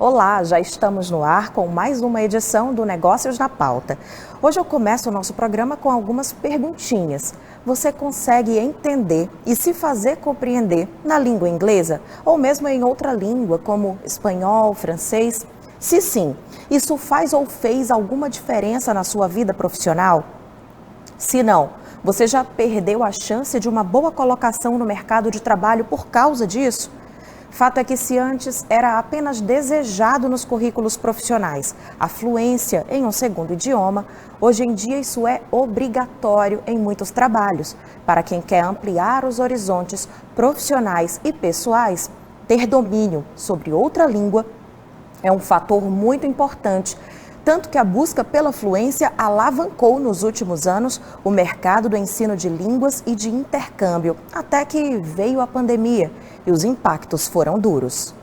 Olá, já estamos no ar com mais uma edição do Negócios na Pauta. Hoje eu começo o nosso programa com algumas perguntinhas. Você consegue entender e se fazer compreender na língua inglesa ou mesmo em outra língua como espanhol, francês? Se sim, isso faz ou fez alguma diferença na sua vida profissional? Se não, você já perdeu a chance de uma boa colocação no mercado de trabalho por causa disso? Fato é que se antes era apenas desejado nos currículos profissionais a fluência em um segundo idioma, hoje em dia isso é obrigatório em muitos trabalhos. Para quem quer ampliar os horizontes profissionais e pessoais, ter domínio sobre outra língua é um fator muito importante, tanto que a busca pela fluência alavancou nos últimos anos o mercado do ensino de línguas e de intercâmbio, até que veio a pandemia e os impactos foram duros.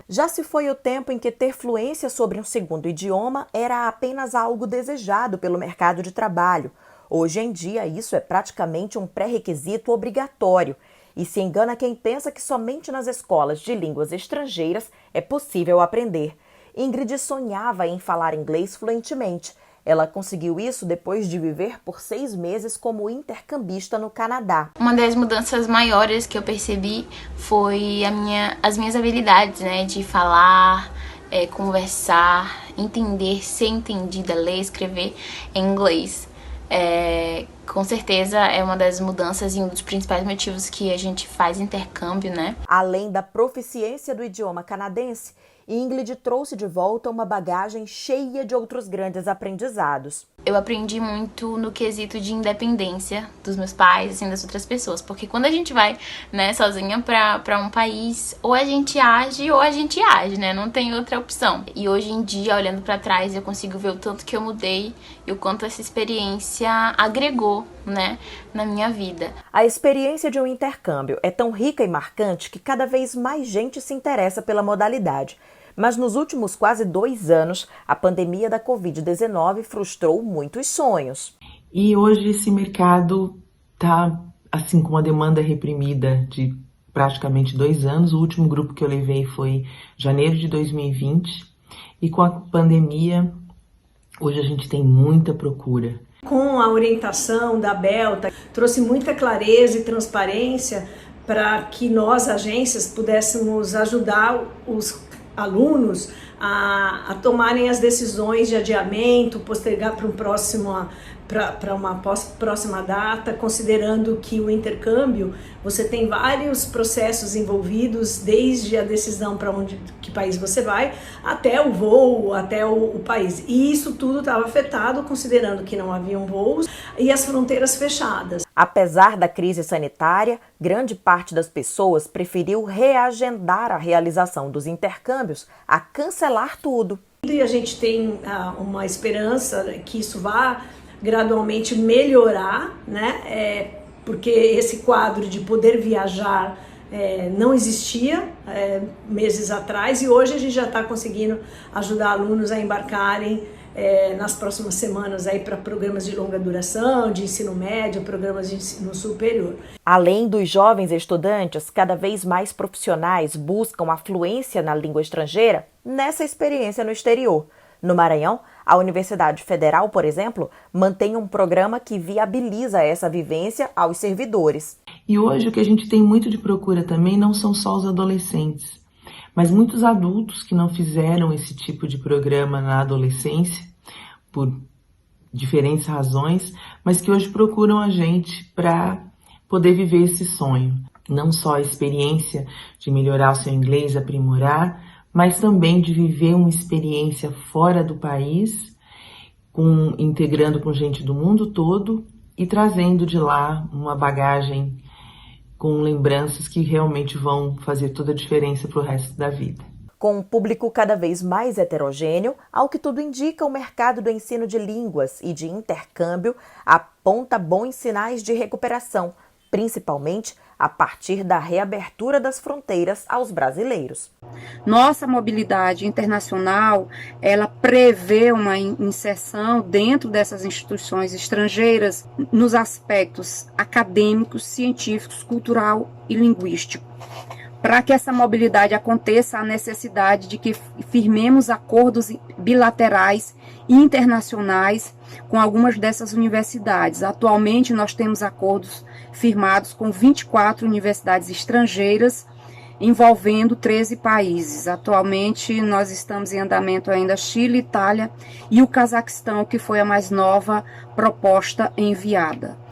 Já se foi o tempo em que ter fluência sobre um segundo idioma era apenas algo desejado pelo mercado de trabalho. Hoje em dia, isso é praticamente um pré-requisito obrigatório. E se engana quem pensa que somente nas escolas de línguas estrangeiras é possível aprender. Ingrid sonhava em falar inglês fluentemente. Ela conseguiu isso depois de viver por 6 meses como intercambista no Canadá. Uma das mudanças maiores que eu percebi foi as minhas habilidades, de falar, conversar, entender, ser entendida, ler, escrever em inglês. Com certeza é uma das mudanças e um dos principais motivos que a gente faz intercâmbio, Além da proficiência do idioma canadense, Ingrid trouxe de volta uma bagagem cheia de outros grandes aprendizados. Eu aprendi muito no quesito de independência dos meus pais, das outras pessoas. Porque quando a gente vai, sozinha pra um país, ou a gente age, não tem outra opção. E hoje em dia, olhando pra trás, eu consigo ver o tanto que eu mudei e o quanto essa experiência agregou, na minha vida. A experiência de um intercâmbio é tão rica e marcante que cada vez mais gente se interessa pela modalidade. Mas nos últimos quase 2 anos, a pandemia da Covid-19 frustrou muitos sonhos. E hoje esse mercado está assim com uma demanda reprimida de praticamente 2 anos. O último grupo que eu levei foi janeiro de 2020. E com a pandemia, hoje a gente tem muita procura. Com a orientação da Belta, trouxe muita clareza e transparência para que nós, agências, pudéssemos ajudar os alunos a tomarem as decisões de adiamento, postergar para uma próxima data, considerando que o intercâmbio, você tem vários processos envolvidos, desde a decisão para que país você vai, até o voo, até o país. E isso tudo estava afetado, considerando que não haviam voos e as fronteiras fechadas. Apesar da crise sanitária, grande parte das pessoas preferiu reagendar a realização dos intercâmbios a cancelar tudo. E a gente tem uma esperança que isso vá gradualmente melhorar, porque esse quadro de poder viajar não existia meses atrás e hoje a gente já está conseguindo ajudar alunos a embarcarem nas próximas semanas para programas de longa duração, de ensino médio, programas de ensino superior. Além dos jovens estudantes, cada vez mais profissionais buscam a fluência na língua estrangeira nessa experiência no exterior. No Maranhão, a Universidade Federal, por exemplo, mantém um programa que viabiliza essa vivência aos servidores. E hoje o que a gente tem muito de procura também não são só os adolescentes, mas muitos adultos que não fizeram esse tipo de programa na adolescência, por diferentes razões, mas que hoje procuram a gente para poder viver esse sonho. Não só a experiência de melhorar o seu inglês, aprimorar, mas também de viver uma experiência fora do país, integrando com gente do mundo todo e trazendo de lá uma bagagem com lembranças que realmente vão fazer toda a diferença para o resto da vida. Com um público cada vez mais heterogêneo, ao que tudo indica, o mercado do ensino de línguas e de intercâmbio aponta bons sinais de recuperação, principalmente a partir da reabertura das fronteiras aos brasileiros. Nossa mobilidade internacional, ela prevê uma inserção dentro dessas instituições estrangeiras nos aspectos acadêmicos, científicos, cultural e linguístico. Para que essa mobilidade aconteça, há necessidade de que firmemos acordos bilaterais e internacionais com algumas dessas universidades. Atualmente, nós temos acordos firmados com 24 universidades estrangeiras, envolvendo 13 países. Atualmente, nós estamos em andamento ainda Chile, Itália e o Cazaquistão, que foi a mais nova proposta enviada.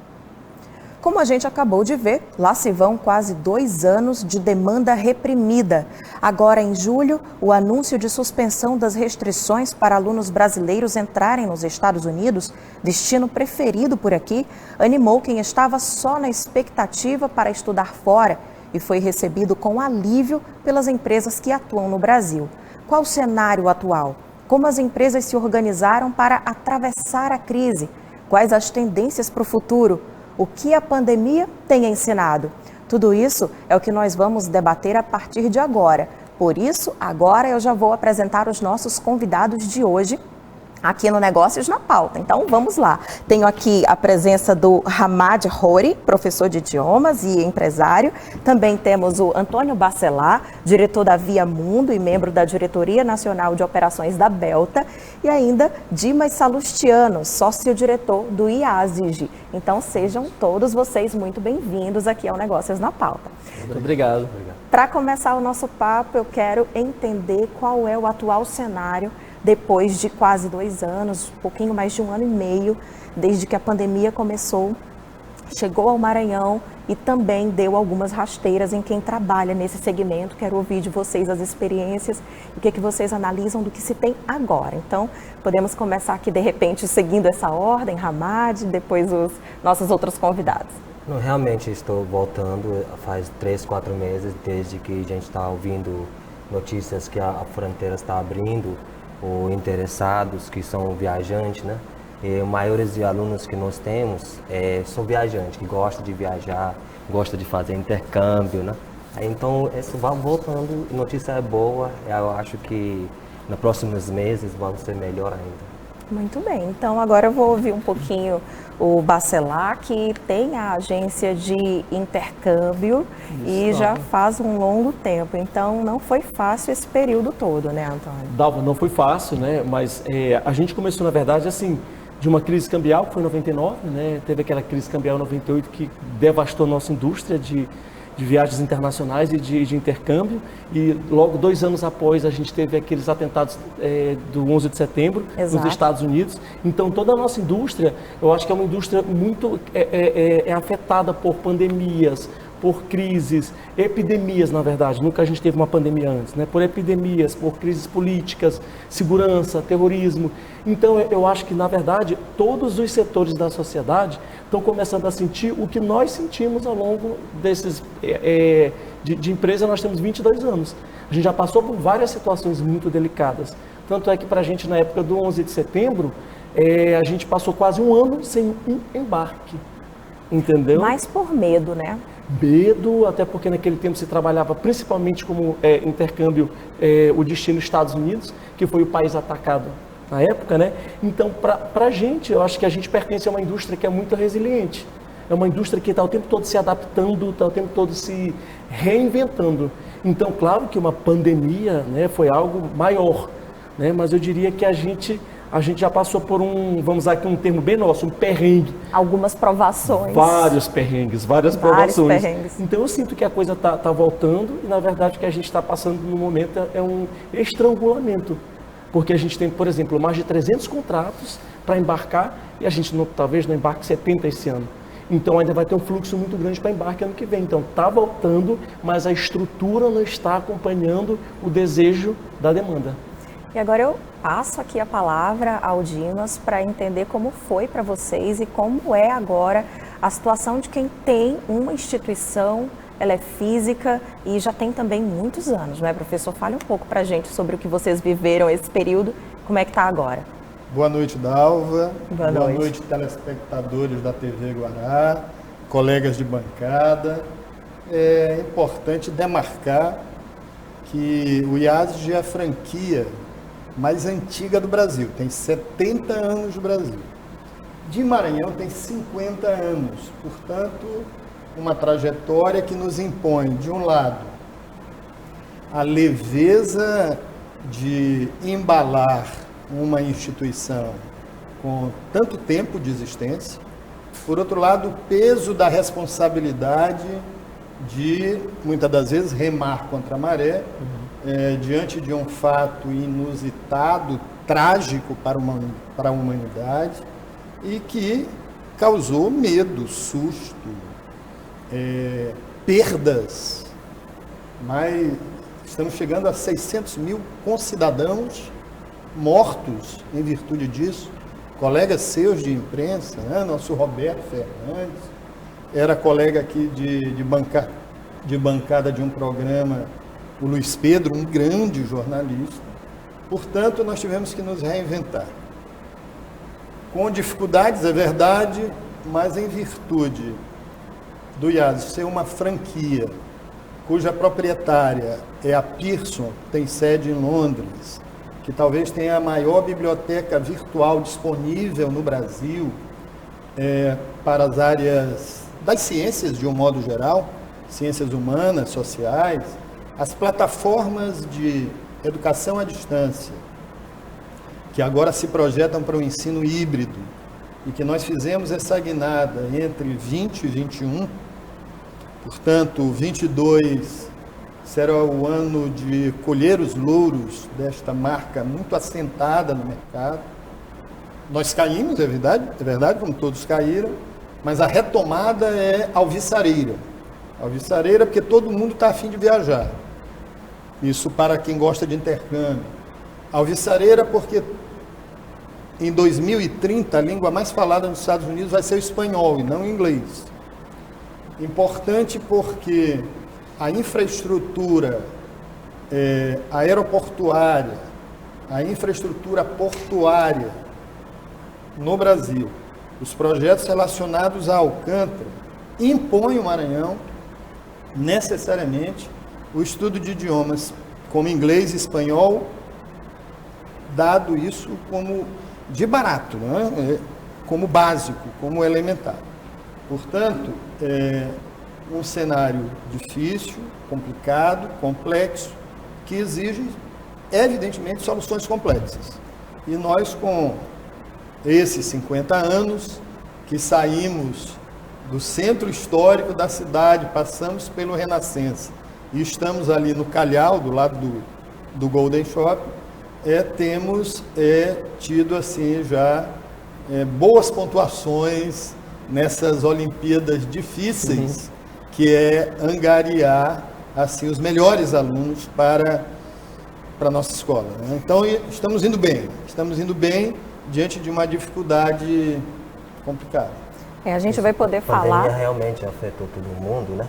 Como a gente acabou de ver, lá se vão quase 2 anos de demanda reprimida. Agora, em julho, o anúncio de suspensão das restrições para alunos brasileiros entrarem nos Estados Unidos, destino preferido por aqui, animou quem estava só na expectativa para estudar fora e foi recebido com alívio pelas empresas que atuam no Brasil. Qual o cenário atual? Como as empresas se organizaram para atravessar a crise? Quais as tendências para o futuro? O que a pandemia tem ensinado? Tudo isso é o que nós vamos debater a partir de agora. Por isso, agora eu já vou apresentar os nossos convidados de hoje aqui no Negócios na Pauta. Então, vamos lá. Tenho aqui a presença do Hamad Hori, professor de idiomas e empresário. Também temos o Antônio Bacelar, diretor da Via Mundo e membro da Diretoria Nacional de Operações da Belta. E ainda Dimas Salustiano, sócio-diretor do IASIG. Então, sejam todos vocês muito bem-vindos aqui ao Negócios na Pauta. Muito obrigado. Para começar o nosso papo, eu quero entender qual é o atual cenário depois de quase 2 anos, um pouquinho mais de 1 ano e meio, desde que a pandemia começou, chegou ao Maranhão e também deu algumas rasteiras em quem trabalha nesse segmento. Quero ouvir de vocês as experiências, o que vocês analisam do que se tem agora. Então, podemos começar aqui, de repente, seguindo essa ordem, Hamad, depois os nossos outros convidados. Não, realmente estou voltando, faz 3, 4 meses, desde que a gente está ouvindo notícias que a fronteira está abrindo, ou interessados que são viajantes, né? E os maiores de alunos que nós temos são viajantes, que gostam de viajar, gostam de fazer intercâmbio, né? Então, isso vai voltando, notícia é boa, eu acho que nos próximos meses vão ser melhor ainda. Muito bem, então agora eu vou ouvir um pouquinho o Bacelar, que tem a agência de intercâmbio e já faz um longo tempo, então não foi fácil esse período todo, né, Antônio? Dalva, não foi fácil, né, mas a gente começou, na verdade, assim, de uma crise cambial, que foi em 99, né, teve aquela crise cambial em 98 que devastou a nossa indústria de viagens internacionais e de intercâmbio, e logo 2 anos após a gente teve aqueles atentados do 11 de setembro. Exato. Nos Estados Unidos. Então toda a nossa indústria, eu acho que é uma indústria muito afetada por pandemias, por crises, epidemias, na verdade, nunca a gente teve uma pandemia antes, né? Por epidemias, por crises políticas, segurança, terrorismo. Então eu acho que, na verdade, todos os setores da sociedade estão começando a sentir o que nós sentimos ao longo desses... de empresa nós temos 22 anos. A gente já passou por várias situações muito delicadas. Tanto é que para a gente, na época do 11 de setembro, a gente passou quase 1 ano sem um embarque, entendeu? Mais por medo, né? Medo, até porque naquele tempo se trabalhava principalmente como intercâmbio, o destino Estados Unidos, que foi o país atacado na época, né? Então, para a gente, eu acho que a gente pertence a uma indústria que é muito resiliente. É uma indústria que está o tempo todo se adaptando, está o tempo todo se reinventando. Então, claro que uma pandemia, né, foi algo maior, né? Mas eu diria que a gente já passou por vamos usar aqui um termo bem nosso, um perrengue. Algumas provações. Vários perrengues, várias provações. Perrengues. Então eu sinto que a coisa tá voltando e, na verdade, o que a gente está passando no momento é um estrangulamento. Porque a gente tem, por exemplo, mais de 300 contratos para embarcar e a gente talvez não embarque 70 esse ano. Então ainda vai ter um fluxo muito grande para embarque ano que vem. Então está voltando, mas a estrutura não está acompanhando o desejo da demanda. E agora eu passo aqui a palavra ao Dimas para entender como foi para vocês e como é agora a situação de quem tem uma instituição, ela é física e já tem também muitos anos, né, professor? Fale um pouco para a gente sobre o que vocês viveram esse período, como é que está agora. Boa noite, Dalva. Boa noite, telespectadores da TV Guará, colegas de bancada. É importante demarcar que o IASIG é a franquia mais antiga do Brasil, tem 70 anos no Brasil. De Maranhão tem 50 anos, portanto, uma trajetória que nos impõe, de um lado, a leveza de embalar uma instituição com tanto tempo de existência. Por outro lado, o peso da responsabilidade de, muitas das vezes, remar contra a maré, diante de um fato inusitado, trágico para a humanidade, e que causou medo, susto, perdas. Mas estamos chegando a 600 mil concidadãos mortos em virtude disso. Colegas seus de imprensa, né? Nosso Roberto Fernandes, era colega aqui de bancada de um programa, o Luiz Pedro, um grande jornalista. Portanto, nós tivemos que nos reinventar. Com dificuldades, é verdade, mas em virtude do IASES ser uma franquia, cuja proprietária é a Pearson, tem sede em Londres, que talvez tenha a maior biblioteca virtual disponível no Brasil para as áreas das ciências de um modo geral, ciências humanas, sociais, as plataformas de educação à distância, que agora se projetam para o ensino híbrido, e que nós fizemos essa guinada entre 20 e 21, portanto, 22 será o ano de colher os louros desta marca muito assentada no mercado. Nós caímos, é verdade, como todos caíram, mas a retomada é alvissareira. Alvissareira porque todo mundo está a fim de viajar. Isso para quem gosta de intercâmbio. Alvissareira porque em 2030 a língua mais falada nos Estados Unidos vai ser o espanhol e não o inglês. Importante porque a infraestrutura aeroportuária, a infraestrutura portuária no Brasil, os projetos relacionados a Alcântara, impõem ao Maranhão necessariamente o estudo de idiomas como inglês e espanhol, dado isso como de barato, né? Como básico, como elementar. Portanto, um cenário difícil, complicado, complexo, que exige, evidentemente, soluções complexas. E nós, com esses 50 anos, que saímos do centro histórico da cidade, passamos pelo Renascença, e estamos ali no Calhau, do lado do Golden Shopping, temos tido assim já boas pontuações nessas Olimpíadas difíceis, que é angariar assim os melhores alunos para a nossa escola, né? Então estamos indo bem diante de uma dificuldade complicada. A gente vai poder falar. A pandemia realmente afetou todo mundo, né?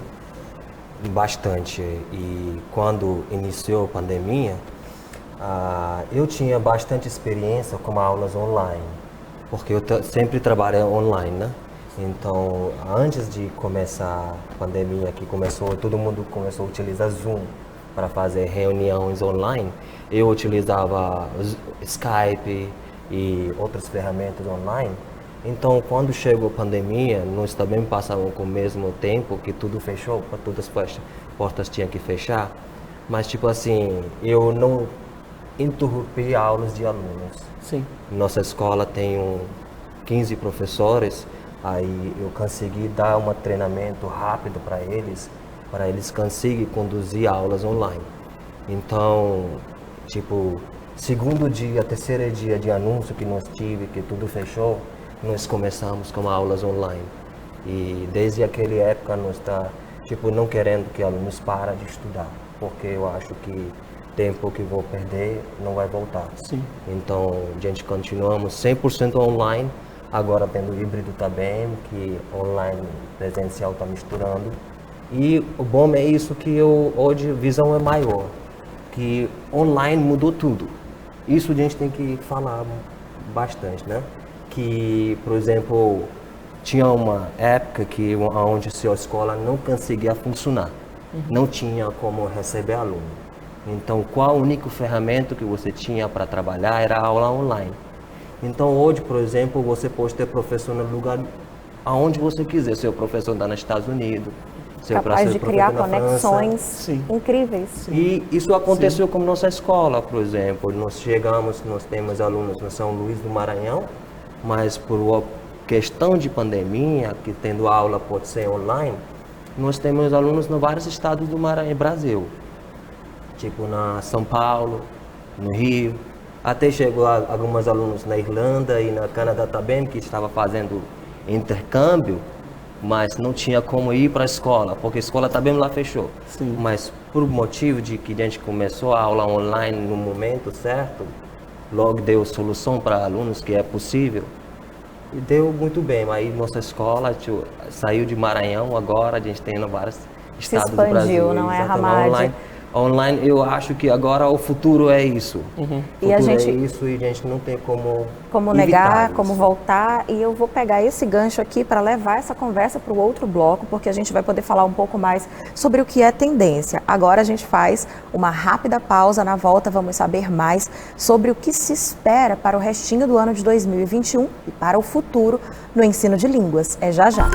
Bastante. E quando iniciou a pandemia, eu tinha bastante experiência com aulas online, porque eu sempre trabalhei online, né? Então, antes de começar a pandemia, todo mundo começou a utilizar Zoom para fazer reuniões online. Eu utilizava Skype e outras ferramentas online. Então, quando chegou a pandemia, nós também passávamos com o mesmo tempo que tudo fechou, todas as portas tinham que fechar. Mas, tipo assim, eu não interrompi aulas de alunos. Sim. Nossa escola tem 15 professores, aí eu consegui dar um treinamento rápido para eles conseguirem conduzir aulas online. Então, tipo, segundo dia, terceiro dia de anúncio que nós tivemos, que tudo fechou, nós começamos com aulas online. E desde aquela época nós não querendo que alunos parem de estudar, porque eu acho que tempo que vou perder não vai voltar. Sim. Então, a gente continuamos 100% online, agora tendo híbrido também, que online presencial está misturando. E o bom é isso que hoje a visão é maior, que online mudou tudo. Isso a gente tem que falar bastante, né? Que, por exemplo, tinha uma época onde a sua escola não conseguia funcionar, não tinha como receber aluno. Então, qual a única ferramenta que você tinha para trabalhar era a aula online. Então, hoje, por exemplo, você pode ter professor no lugar aonde você quiser. Seu professor está nos Estados Unidos, Capaz de criar conexões incríveis. E isso aconteceu com nossa escola, por exemplo. Nós temos alunos no São Luís do Maranhão, mas por questão de pandemia, que tendo aula pode ser online, nós temos alunos em vários estados do Brasil. Tipo na São Paulo, no Rio. Até chegou alguns alunos na Irlanda e na Canadá também, que estava fazendo intercâmbio, mas não tinha como ir para a escola, porque a escola também lá fechou. Sim. Mas por motivo de que a gente começou a aula online no momento certo, logo deu solução para alunos que é possível. E deu muito bem, aí nossa escola saiu de Maranhão, agora a gente tem em vários estados do Brasil. Se expandiu, não é, Hamad? Online, eu acho que agora o futuro é isso. E a gente, é isso e a gente não tem como negar, como voltar. E eu vou pegar esse gancho aqui para levar essa conversa para o outro bloco, porque a gente vai poder falar um pouco mais sobre o que é tendência. Agora a gente faz uma rápida pausa, na volta vamos saber mais sobre o que se espera para o restinho do ano de 2021 e para o futuro no ensino de línguas. É já já.